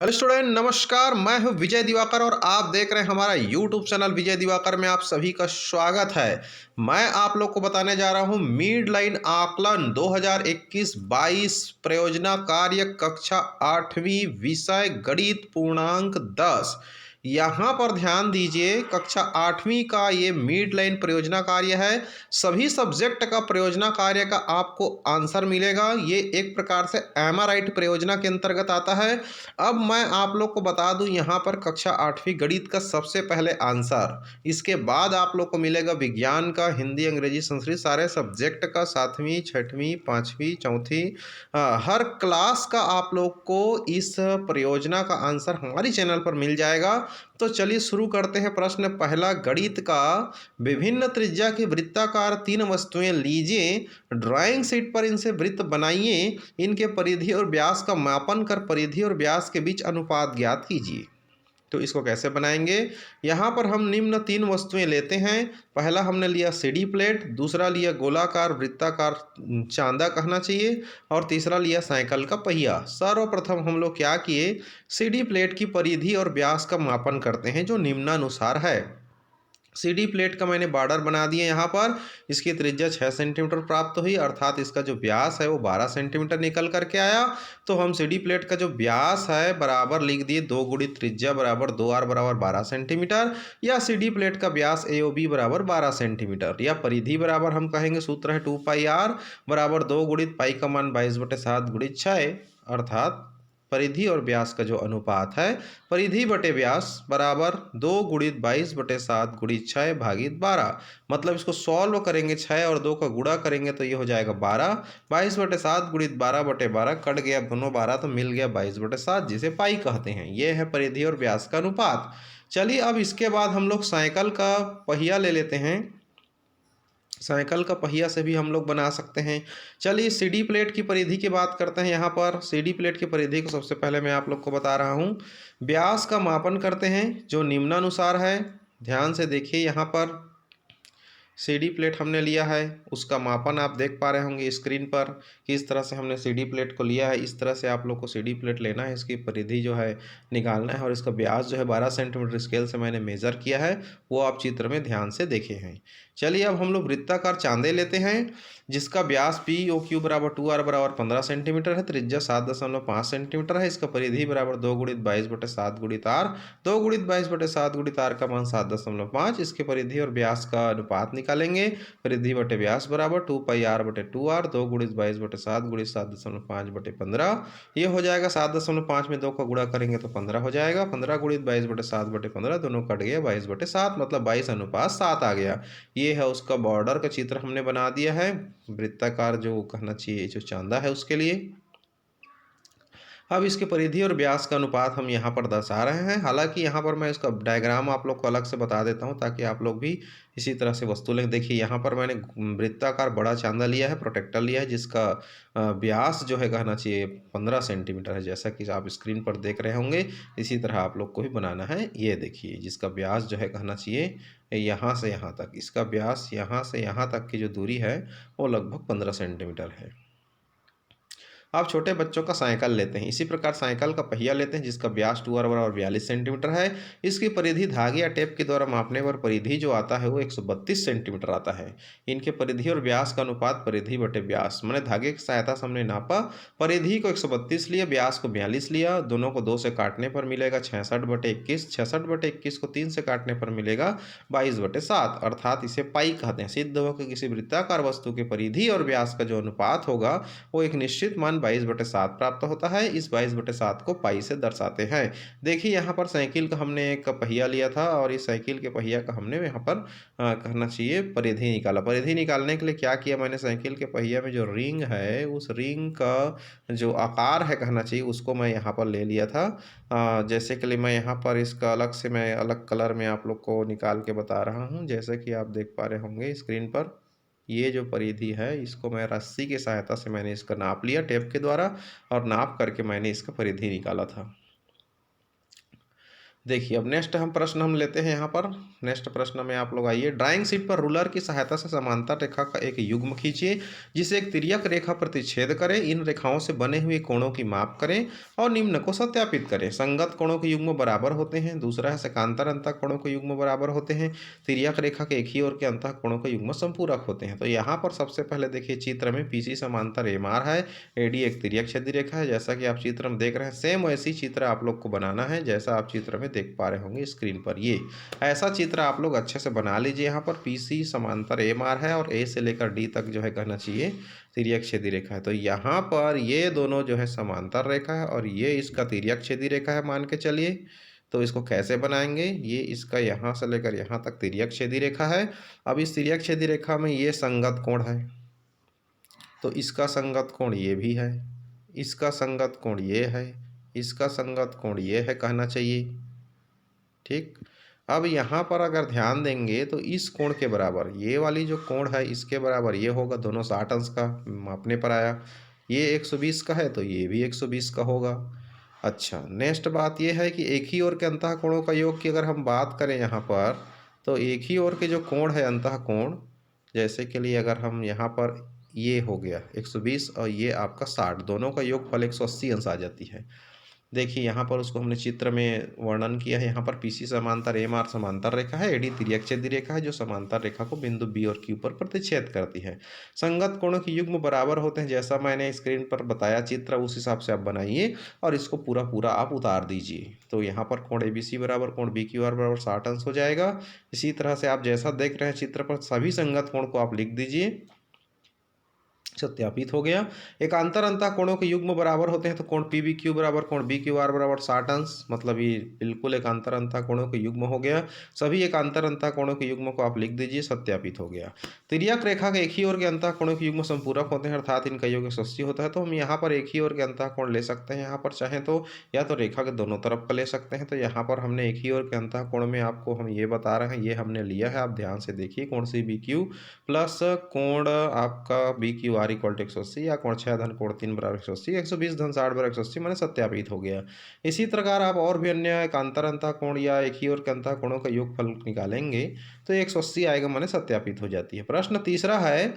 Hello student, नमस्कार। मैं हूं विजय दिवाकर और आप देख रहे हैं हमारा यूट्यूब चैनल विजय दिवाकर में आप सभी का स्वागत है। मैं आप लोग को बताने जा रहा हूं मिड लाइन आकलन 2021-22 परियोजना कार्य कक्षा 8वीं विषय गणित पूर्णांक 10। यहाँ पर ध्यान दीजिए, कक्षा 8वीं का ये मिड लाइन परियोजना कार्य है। सभी सब्जेक्ट का परियोजना कार्य का आपको आंसर मिलेगा। ये एक प्रकार से एमआरआईटी परियोजना के अंतर्गत आता है। अब मैं आप लोग को बता दूं, यहाँ पर कक्षा 8वीं गणित का सबसे पहले आंसर, इसके बाद आप लोग को मिलेगा विज्ञान का, हिंदी, अंग्रेजी, संस्कृत, सारे सब्जेक्ट का 7वीं, 6वीं, 5वीं, चौथी हर क्लास का आप लोग को इस परियोजना का आंसर हमारी चैनल पर मिल जाएगा। तो चलिए शुरू करते हैं। प्रश्न पहला गणित का, विभिन्न त्रिज्या की वृत्ताकार तीन वस्तुएं लीजिए, ड्राइंग शीट पर इनसे वृत्त बनाइए, इनके परिधि और व्यास का मापन कर परिधि और व्यास के बीच अनुपात ज्ञात कीजिए। तो इसको कैसे बनाएंगे? यहाँ पर हम निम्न तीन वस्तुएं लेते हैं। पहला हमने लिया सीडी प्लेट, दूसरा लिया गोलाकार वृत्ताकार चांदा कहना चाहिए, और तीसरा लिया साइकिल का पहिया। सर्वप्रथम हम लोग क्या किए, सीडी प्लेट की परिधि और व्यास का मापन करते हैं जो निम्नानुसार है। सीडी प्लेट का मैंने बॉर्डर बना दिया। यहाँ पर इसकी त्रिज्या 6 सेंटीमीटर प्राप्त हुई, अर्थात इसका जो व्यास है वो 12 सेंटीमीटर निकल करके आया। तो हम सीडी प्लेट का जो व्यास है बराबर लिख दिए 2 गुणित त्रिज्या बराबर 2r बराबर 12 सेंटीमीटर, या सीडी प्लेट का व्यास AOB बराबर 12 सेंटीमीटर, या परिधि बराबर हम कहेंगे सूत्र है 2πr बराबर 2 गुणित पाई का मान 22/7 गुणित 6, अर्थात परिधि और व्यास का जो अनुपात है परिधि बटे व्यास बराबर 2 गुणित 22/7 गुणित 6 भागित 12। मतलब इसको सॉल्व करेंगे, 6 और 2 का गुणा करेंगे तो ये हो जाएगा 12। 22/7 गुणित 12/12 कट गया दोनों 12 तो मिल गया 22/7, जिसे पाई कहते हैं। ये है परिधि और व्यास का अनुपात। चलिए अब इसके बाद हम लोग साइकिल का पहिया ले लेते हैं। साइकिल का पहिया से भी हम लोग बना सकते हैं। चलिए सीडी प्लेट की परिधि की बात करते हैं। यहाँ पर सीडी प्लेट की परिधि को सबसे पहले मैं आप लोग को बता रहा हूँ। व्यास का मापन करते हैं जो निम्नानुसार है। ध्यान से देखिए, यहाँ पर सीडी प्लेट हमने लिया है, उसका मापन आप देख पा रहे होंगे स्क्रीन पर कि इस तरह से हमने सीडी प्लेट को लिया है। इस तरह से आप लोग को सीडी प्लेट लेना है, इसकी परिधि जो है निकालना है, और इसका व्यास जो है 12 सेंटीमीटर स्केल से मैंने मेज़र किया है, वो आप चित्र में ध्यान से देखे हैं। चलिए अब हम लोग वृत्ताकार चांदे लेते हैं, जिसका व्यास POQ बराबर 2r बराबर 15 सेंटीमीटर है, त्रिज्या 7.5 सेंटीमीटर है, इसका परिधि बराबर 2 गुणित 22/7 गुणित r, 2 गुणित 22/7 गुणित r का मान 7.5। इसके परिधि और व्यास का अनुपात निकालेंगे। परिधि बटे व्यास बराबर 2πr/2r, 2 गुणित 22/7 गुणित 7.5/15। ये हो जाएगा 7.5 में 2 का गुणा करेंगे तो 15 हो जाएगा। 15 गुणित 22/7/15 दोनों कट गया 22/7, मतलब 22:7 आ गया। ये है उसका बॉर्डर का चित्र हमने बना दिया है, वृत्ताकार जो कहना चाहिए जो चांदा है उसके लिए। अब इसके परिधि और व्यास का अनुपात हम यहाँ पर दर्शा रहे हैं। हालांकि यहाँ पर मैं इसका डायग्राम आप लोग को अलग से बता देता हूँ ताकि आप लोग भी इसी तरह से वस्तु लें। देखिए यहाँ पर मैंने वृत्ताकार बड़ा चांदा लिया है, प्रोटेक्टर लिया है, जिसका व्यास जो है कहना चाहिए 15 सेंटीमीटर है, जैसा कि आप स्क्रीन पर देख रहे होंगे। इसी तरह आप लोग को भी बनाना है। ये देखिए जिसका व्यास जो है कहना चाहिए यहाँ से यहाँ तक, इसका व्यास यहाँ से यहाँ तक की जो दूरी है वो लगभग 15 सेंटीमीटर है। आप छोटे बच्चों का साइकिल लेते हैं। इसी प्रकार साइकिल का पहिया लेते हैं, जिसका व्यास 2r बराबर 42 सेंटीमीटर है। इसकी परिधि धागे या टेप के द्वारा मापने पर परिधि जो आता है वो 132 सेंटीमीटर आता है। इनके परिधि और व्यास का अनुपात परिधि बटे व्यास, मैंने धागे की सहायता से हमने नापा। परिधि को 132 लिया, व्यास को 42 लिया। दोनों को 2 से काटने पर मिलेगा 66/21। 66/21 को 3 से काटने पर मिलेगा 22/7, अर्थात इसे पाई कहते हैं। सिद्ध हो कि किसी वृत्ताकार वस्तु के परिधि और व्यास का जो अनुपात होगा वो एक निश्चित मान 22/7 प्राप्त होता है। इस 22/7 को पाई से दर्शाते हैं। देखिए यहाँ पर साइकिल का हमने एक पहिया लिया था, और इस साइकिल के पहिया का हमने यहाँ पर कहना चाहिए परिधि निकाला। परिधि निकालने के लिए क्या किया मैंने, साइकिल के पहिया में जो रिंग है उस रिंग का जो आकार है कहना चाहिए उसको मैं यहाँ पर ले लिया था। जैसे कि लिए मैं यहाँ पर इसका अलग से मैं अलग कलर में आप लोग को निकाल के बता रहा हूँ। जैसे कि आप देख पा रहे होंगे स्क्रीन पर, ये जो परिधि है इसको मैं रस्सी की सहायता से मैंने इसका नाप लिया टेप के द्वारा, और नाप करके मैंने इसका परिधि निकाला था। देखिए, अब नेक्स्ट हम प्रश्न हम लेते हैं यहाँ पर। नेक्स्ट प्रश्न में आप लोग आइए। ड्राइंग शीट पर रूलर की सहायता से समांतर रेखा का एक युग्म खींचिए जिसे एक तिर्यक रेखा प्रतिच्छेद करे। इन रेखाओं से बने हुए कोणों की माप करें और निम्न को सत्यापित करें। संगत कोणों के युग्म बराबर होते हैं। दूसरा है सेकांतर अंतः कोणों के युग्म बराबर होते हैं। तिर्यक रेखा के एक ही ओर के अंतः कोणों के युग्म संपूरक होते हैं। तो यहाँ पर सबसे पहले देखिए, चित्र में पीसी समांतर एम आर है, एडी एक तिर्यक छेदी रेखा है, जैसा कि आप चित्र में देख रहे हैं। सेम वैसी चित्र आप लोग को बनाना है जैसा आप चित्र में देख पा रहे होंगे स्क्रीन पर। ये ऐसा चित्र आप लोग अच्छे से बना लीजिए। यहाँ पर पीसी समांतर एम आर है और ए से लेकर डी तक जो है कहना चाहिए तिर्यक छेदी रेखा है। तो यहाँ पर ये दोनों जो है समांतर रेखा है और ये इसका तिर्यक छेदी रेखा है मान के चलिए। तो इसको कैसे बनाएंगे, ये इसका यहाँ से लेकर यहाँ तक तिर्यक छेदी रेखा है। अब इस तिर्यक छेदी रेखा में ये संगत कोण है, तो इसका संगत कोण ये भी है, इसका संगत कोण ये है, इसका संगत कोण ये है कहना चाहिए। ठीक, अब यहाँ पर अगर ध्यान देंगे तो इस कोण के बराबर ये वाली जो कोण है इसके बराबर ये होगा। दोनों 60 अंश का मापने पर आया। ये 120 का है तो ये भी 120 का होगा। अच्छा, नेक्स्ट बात ये है कि एक ही ओर के अंतः कोणों का योग की अगर हम बात करें यहाँ पर, तो एक ही ओर के जो कोण है अंतः कोण, जैसे के लिए अगर हम यहाँ पर ये हो गया 120 और ये आपका 60, दोनों का योगफल 180 अंश आ जाती है। देखिए यहाँ पर उसको हमने चित्र में वर्णन किया है। यहाँ पर पीसी समांतर एम आर समांतर रेखा है, एडी तिर्यक छेदी रेखा है जो समांतर रेखा को बिंदु बी और क्यू पर प्रतिच्छेद करती है। संगत कोणों के युग्म बराबर होते हैं, जैसा मैंने स्क्रीन पर बताया चित्र उस हिसाब से आप बनाइए और इसको पूरा पूरा आप उतार दीजिए। तो यहाँ पर कोण ए बी सी बराबर कोण बी क्यू आर बराबर 60 अंश हो जाएगा। इसी तरह से आप जैसा देख रहे हैं चित्र पर सभी संगत कोण को आप लिख दीजिए। सत्यापित हो गया। एकांतर अंतः कोणों के युग्म बराबर होते हैं, तो कोण पी बी क्यू बराबर कोण बी क्यू आर बराबर 60 अंश, मतलब ये बिल्कुल एकांतर अंतः कोणों के युग्म हो गया। सभी एकांतर अंतः कोणों के युग्म को आप लिख दीजिए। सत्यापित हो गया। तिर्यक रेखा के एक ही ओर के अंतः कोणों के युग्म संपूरक होते हैं, अर्थात इनका योग 180 होता है। तो हम यहाँ पर एक ही ओर के अंतः कोण ले सकते हैं। यहाँ पर चाहें तो या तो रेखा के दोनों तरफ का ले सकते हैं। तो यहाँ पर हमने एक ही ओर के अंतः कोण में आपको हम ये बता रहे हैं, ये हमने लिया है। आप ध्यान से देखिए, कोण सी बी क्यू प्लस कोण आपका B Q R equal to 180 या कोण 6 धन कोण 3 बराबर 180, 120 धन 60 बराबर 180 मैंने सत्यापित हो गया। इसी प्रकार आप और भी अन्य एकांतर अंतः कोण या एक ही ओर के अंतः कोणों का योगफल निकालेंगे तो 180 आएगा, मैंने सत्यापित हो जाती है। प्रश्न तीसरा है,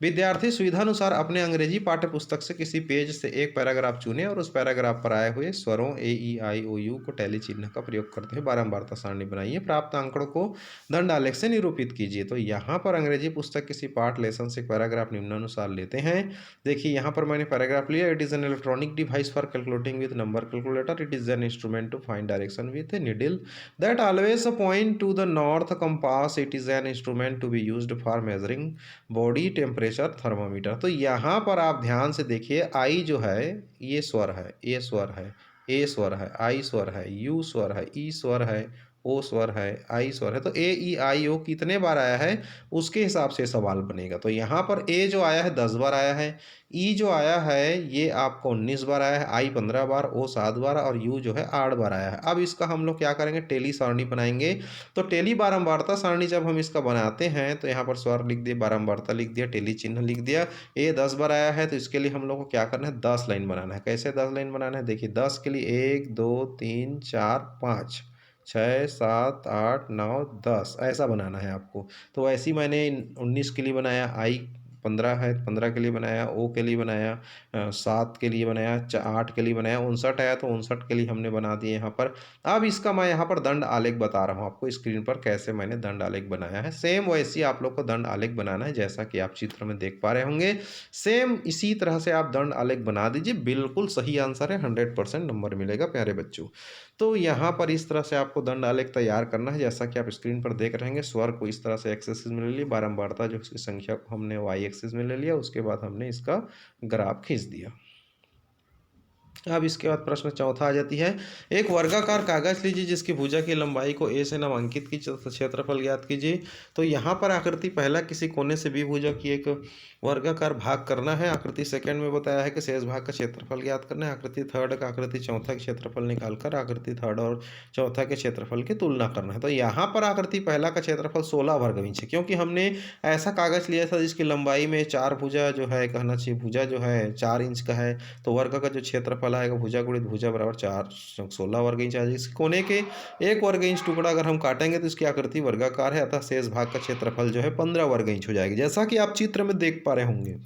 विद्यार्थी सुविधानुसार अपने अंग्रेजी पाठ्य पुस्तक से किसी पेज से एक पैराग्राफ चुने और उस पैराग्राफ पर आए हुए स्वरों ए ई आई ओ यू को टैली चिन्ह का प्रयोग करते हुए बारंबारता सारणी बनाइए। प्राप्त आंकड़ों को दंड आलेख से निरूपित कीजिए। तो यहाँ पर अंग्रेजी पुस्तक किसी पाठ लेसन से एक पैराग्राफ निम्नानुसार लेते हैं। देखिए यहाँ पर मैंने पैराग्राफ लिया। It is an electronic device for calculating with number calculator. It is an instrument to find direction with a needle that always point to the north compass. It is an instrument to be used for measuring body temperature thermometer. तो यहाँ पर आप ध्यान से देखिए, आई जो है ये स्वर है, ए स्वर है, ए स्वर है, आई स्वर है, यू स्वर है, ई स्वर है, ओ स्वर है, आई स्वर है। तो ए ई आई ओ कितने बार आया है उसके हिसाब से सवाल बनेगा। तो यहाँ पर ए जो आया है 10 बार आया है, ई जो आया है ये आपको 19 बार आया है, आई 15 बार, ओ 7 बार और यू जो है 8 बार आया है। अब इसका हम लोग क्या करेंगे, टेली सारणी बनाएंगे। तो टेली बारंबारता सारणी जब हम इसका बनाते हैं तो यहाँ पर स्वर लिख दिए, बारंबारता लिख दिया, टेली चिन्ह लिख दिया। ए 10 बार आया है तो इसके लिए हम लोग को क्या करना है, 10 लाइन बनाना है। कैसे 10 लाइन बनाना है, देखिए 10 के लिए 1 2 3 4 5 6 7 8 9 10 ऐसा बनाना है आपको। तो ऐसे ही मैंने 19 के लिए बनाया, आई 15 है 15 के लिए बनाया, ओ के लिए बनाया 7 के लिए बनाया, 8 के लिए बनाया, 59 आया तो 59 के लिए हमने बना दिए यहाँ पर। अब इसका मैं यहाँ पर दंड आलेख बता रहा हूँ आपको स्क्रीन पर कैसे मैंने दंड आलेख बनाया है। सेम वैसे ही आप लोग को दंड आलेख बनाना है जैसा कि आप चित्र में देख पा रहे होंगे। सेम इसी तरह से आप दंड आलेख बना दीजिए। बिल्कुल सही आंसर है, 100% नंबर मिलेगा प्यारे बच्चों। तो यहाँ पर इस तरह से आपको दंड आलेख तैयार करना है जैसा कि आप स्क्रीन पर देख रहे हैं। स्वर को इस तरह से एक्स एक्सिस में ले लिया, बारंबारता जो इसकी संख्या को हमने वाई एक्सिस में ले लिया, उसके बाद हमने इसका ग्राफ खींच दिया। अब इसके बाद प्रश्न चौथा आ जाती है, एक वर्गाकार कागज लीजिए जिसकी भुजा की लंबाई को ए से नामांकित कीजिए तथा क्षेत्रफल ज्ञात कीजिए। तो यहाँ पर आकृति पहला किसी कोने से बी भुजा की एक वर्गाकार भाग करना है। आकृति सेकंड में बताया है कि शेष भाग का क्षेत्रफल ज्ञात करना है। आकृति थर्ड का आकृति चौथा के क्षेत्रफल निकालकर आकृति थर्ड और चौथा के क्षेत्रफल की तुलना करना है। तो यहाँ पर आकृति पहला का क्षेत्रफल 16 वर्ग इंच है, क्योंकि हमने ऐसा कागज लिया था जिसकी लंबाई में 4 भुजा जो है कहना चाहिए, भुजा जो है 4 इंच का है। तो वर्ग का जो क्षेत्रफल क्षेत्रफल आएगा भुजा गुणित भुजा बराबर 4 16 वर्ग इंच आ जाएगी। इस कोने के 1 वर्ग इंच टुकड़ा अगर हम काटेंगे तो इसकी आकृति वर्गाकार है, अतः शेष भाग का क्षेत्रफल जो है 15 वर्ग इंच हो जाएगी। जैसा कि आप चित्र में देख पा रहे होंगे,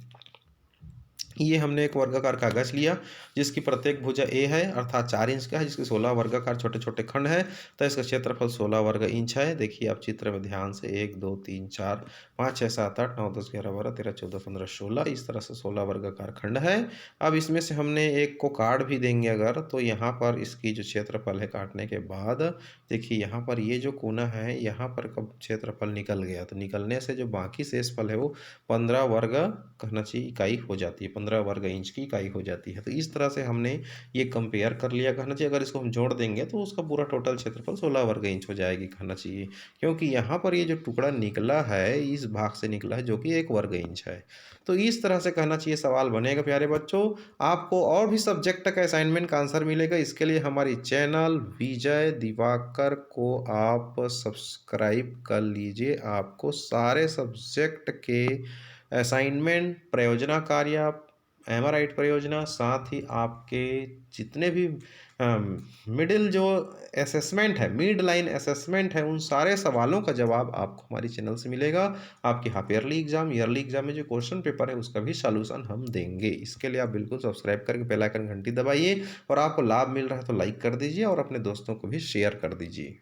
ये हमने एक वर्गाकार कागज लिया जिसकी प्रत्येक भुजा ए है अर्थात 4 इंच का है, जिसके 16 वर्गाकार छोटे छोटे खंड है, तो इसका क्षेत्रफल 16 वर्ग इंच है। देखिए आप चित्र में ध्यान से 1 2 3 4 5 6 7 8 9 10 11 12 13 14 15 16 इस तरह से 16 वर्गाकार खंड है। अब इसमें से हमने एक को काट भी देंगे अगर, तो यहाँ पर इसकी जो क्षेत्रफल है काटने के बाद, देखिए यहाँ पर ये जो कोना है यहाँ पर कब क्षेत्रफल निकल गया, तो निकलने से जो बाकी शेषफल है वो 15 वर्ग कहना चाहिए इकाई हो जाती है, 15 वर्ग इंच की इकाई हो जाती है। तो इस तरह से हमने ये कंपेयर कर लिया कहना चाहिए। अगर इसको हम जोड़ देंगे तो उसका पूरा टोटल क्षेत्रफल 16 वर्ग इंच हो जाएगी कहना चाहिए, क्योंकि यहाँ पर ये जो टुकड़ा निकला है इस भाग से निकला है जो कि 1 वर्ग इंच है। तो इस तरह से कहना चाहिए सवाल बनेगा प्यारे बच्चों। आपको और भी सब्जेक्ट का असाइनमेंट का आंसर मिलेगा, इसके लिए हमारी चैनल विजय दिवाकर को आप सब्सक्राइब कर लीजिए। आपको सारे सब्जेक्ट के असाइनमेंट, प्रयोजना कार्य, एमआरआईट परियोजना, साथ ही आपके जितने भी मिडिल जो असेसमेंट है, मिड लाइन असेसमेंट है, उन सारे सवालों का जवाब आपको हमारी चैनल से मिलेगा। आपके half yearly exam, yearly exam में जो क्वेश्चन पेपर है उसका भी सॉल्यूशन हम देंगे। इसके लिए आप बिल्कुल सब्सक्राइब करके बेल आइकन घंटी दबाइए, और आपको लाभ मिल रहा है तो लाइक कर दीजिए और अपने दोस्तों को भी शेयर कर दीजिए।